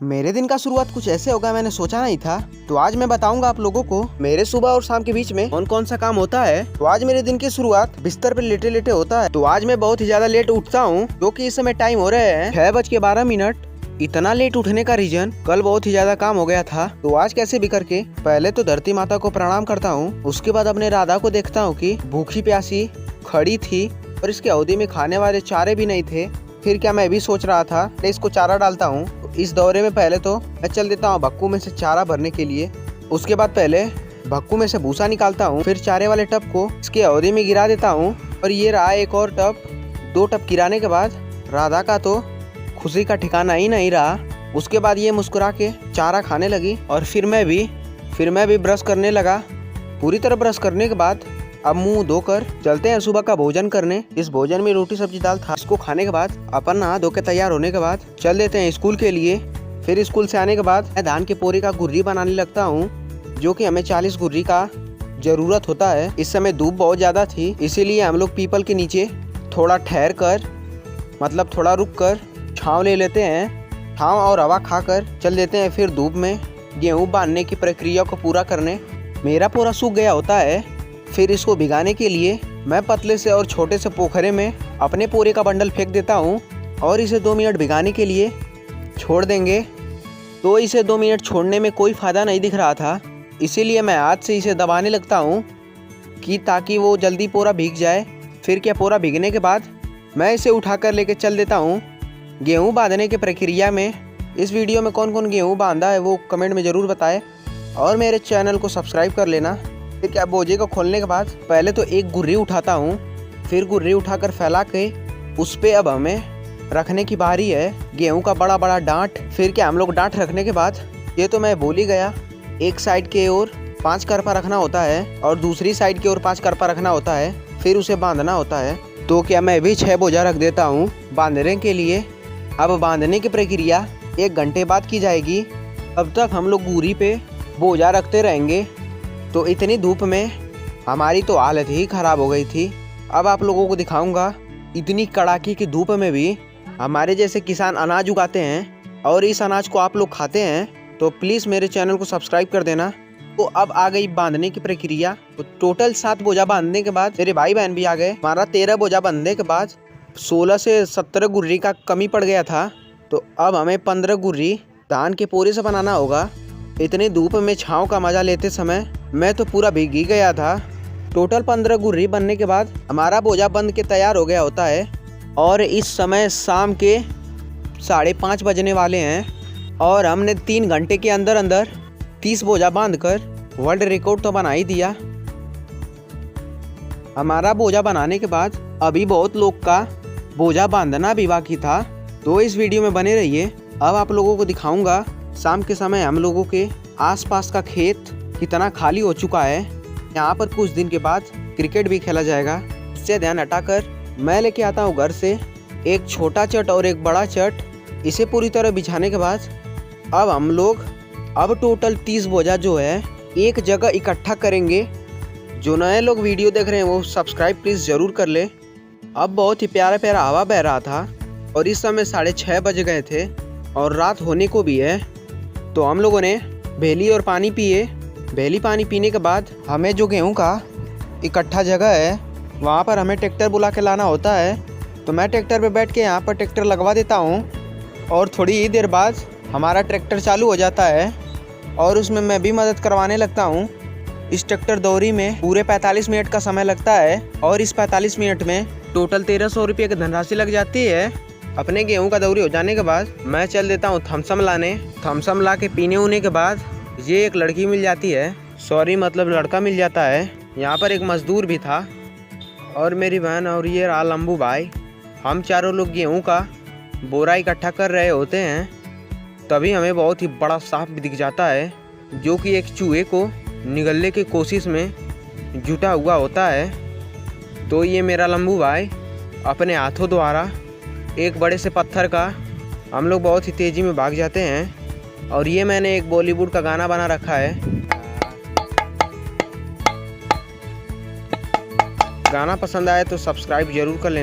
मेरे दिन का शुरुआत कुछ ऐसे होगा मैंने सोचा नहीं था। तो आज मैं बताऊंगा आप लोगों को मेरे सुबह और शाम के बीच में कौन कौन सा काम होता है। तो आज मेरे दिन की शुरुआत बिस्तर पे लेटे लेटे होता है। तो आज मैं बहुत ही ज्यादा लेट उठता हूँ, क्योंकि इस समय टाइम हो रहे हैं 6:12। इतना लेट उठने का रीजन कल बहुत ही ज्यादा काम हो गया था। तो आज कैसे भी करके पहले तो धरती माता को प्रणाम करता हूँ। उसके बाद अपने राधा को देखता हूँ कि भूखी प्यासी खड़ी थी और इसके अवधि में खाने वाले चारे भी नहीं थे। फिर क्या मैं भी सोच रहा था इसको चारा डालता हूँ। तो इस दौरे में पहले तो मैं चल देता हूँ भक्कू में से चारा भरने के लिए। उसके बाद पहले भक्कू में से भूसा निकालता हूँ, फिर चारे वाले टब को इसके अवधि में गिरा देता हूँ। और ये रहा एक और टब। 2 टब गिराने के बाद राधा का तो खुशी का ठिकाना ही नहीं रहा। उसके बाद ये मुस्कुरा के चारा खाने लगी और फिर मैं भी ब्रश करने लगा। पूरी तरह ब्रश करने के बाद अब मुंह धोकर चलते हैं सुबह का भोजन करने। इस भोजन में रोटी सब्जी दाल था। इसको खाने के बाद अपन नहा धो के तैयार होने के बाद चल देते हैं स्कूल के लिए। फिर स्कूल से आने के बाद मैं धान के पोरे का गुर्री बनाने लगता हूँ, जो कि हमें 40 गुर्री का जरूरत होता है। इस समय धूप बहुत ज्यादा थी, इसीलिए हम लोग पीपल के नीचे थोड़ा ठहर कर मतलब थोड़ा रुक कर छाँव ले लेते हैं। छाँव और हवा खाकर चल देते हैं फिर धूप में गेहूँ बांधने की प्रक्रिया को पूरा करने। मेरा पोरा सूख गया होता है, फिर इसको भिगाने के लिए मैं पतले से और छोटे से पोखरे में अपने पोरे का बंडल फेंक देता हूँ और इसे 2 मिनट भिगाने के लिए छोड़ देंगे। तो इसे 2 मिनट छोड़ने में कोई फ़ायदा नहीं दिख रहा था, इसीलिए मैं हाथ से इसे दबाने लगता हूँ कि ताकि वो जल्दी पोरा भीग जाए। फिर क्या पोरा भीगने के बाद मैं इसे उठाकर लेके चल देता हूँ गेहूँ बांधने की प्रक्रिया में। इस वीडियो में कौन कौन गेहूँ बांधा है वो कमेंट में ज़रूर बताएं और मेरे चैनल को सब्सक्राइब कर लेना। फिर क्या बोझे को खोलने के बाद पहले तो एक गुर्री उठाता हूँ, फिर गुर्री उठाकर फैला के उस पे अब हमें रखने की बारी है गेहूं का बड़ा बड़ा डांट। फिर क्या हम लोग डांट रखने के बाद ये तो मैं भूल ही गया, एक साइड के ओर 5 करपा रखना होता है और दूसरी साइड की ओर 5 करपा रखना होता है। फिर उसे बांधना होता है। तो क्या मैं भी 6 बोझा रख देता हूँ बांधने के लिए। अब बांधने की प्रक्रिया 1 घंटे बाद की जाएगी। अब तक हम लोग गुर्री पे बोझा रखते रहेंगे। तो इतनी धूप में हमारी तो हालत ही ख़राब हो गई थी। अब आप लोगों को दिखाऊंगा इतनी कड़ाके की धूप में भी हमारे जैसे किसान अनाज उगाते हैं और इस अनाज को आप लोग खाते हैं। तो प्लीज़ मेरे चैनल को सब्सक्राइब कर देना। तो अब आ गई बांधने की प्रक्रिया। तो टोटल 7 बोझा बांधने के बाद मेरे भाई बहन भी आ गए। हमारा 13 बोझा बांधने के बाद 16 से 17 गुर्री का कमी पड़ गया था। तो अब हमें 15 गुर्री धान के पोरे से बनाना होगा। इतनी धूप में छाँव का मज़ा लेते समय मैं तो पूरा भीग ही गया था। टोटल 15 गुर्री बनने के बाद हमारा बोझा बंध के तैयार हो गया होता है और इस समय शाम के 5:30 बजने वाले हैं और हमने 3 घंटे के अंदर अंदर 30 बोझा बांधकर वर्ल्ड रिकॉर्ड तो बना ही दिया। हमारा बोझा बनाने के बाद अभी बहुत लोग का बोझा बांधना भी बाकी था। तो इस वीडियो में बने रहिए। अब आप लोगों को दिखाऊंगा शाम के समय हम लोगों के आसपास का खेत कितना खाली हो चुका है। यहाँ पर कुछ दिन के बाद क्रिकेट भी खेला जाएगा। इससे ध्यान हटाकर मैं लेके आता हूँ घर से एक छोटा चट और एक बड़ा चट। इसे पूरी तरह बिछाने के बाद अब हम लोग टोटल 30 बोझा जो है एक जगह इकट्ठा करेंगे। जो नए लोग वीडियो देख रहे हैं वो सब्सक्राइब प्लीज़ ज़रूर कर ले। अब बहुत ही प्यारा प्यारा हवा बह रहा था और इस समय 6:30 बज गए थे और रात होने को भी है। तो हम लोगों ने भेली और पानी पिए। भेली पानी पीने के बाद हमें जो गेहूं का इकट्ठा जगह है वहाँ पर हमें ट्रैक्टर बुला के लाना होता है। तो मैं ट्रैक्टर पे बैठ के यहाँ पर ट्रैक्टर लगवा देता हूँ और थोड़ी ही देर बाद हमारा ट्रैक्टर चालू हो जाता है और उसमें मैं भी मदद करवाने लगता हूँ। इस ट्रैक्टर दौरी में पूरे 45 मिनट का समय लगता है और इस 45 मिनट में टोटल 1300 रुपये की धनराशि लग जाती है। अपने गेहूं का दौरी हो जाने के बाद मैं चल देता हूं थम्सअप लाने। थम्सअप ला के पीने होने के बाद ये एक लड़की मिल जाती है, मतलब लड़का मिल जाता है। यहाँ पर एक मजदूर भी था और मेरी बहन और ये रहा लंबू भाई। हम चारों लोग गेहूं का बोरा इकट्ठा कर रहे होते हैं। तभी हमें बहुत ही बड़ा सांप भी दिख जाता है, जो कि एक चूहे को निगलने की कोशिश में जुटा हुआ होता है। तो ये मेरा लंबू भाई अपने हाथों द्वारा एक बड़े से पत्थर का हम लोग बहुत ही तेज़ी में भाग जाते हैं। और ये मैंने एक बॉलीवुड का गाना बना रखा है। गाना पसंद आए तो सब्सक्राइब जरूर कर लें।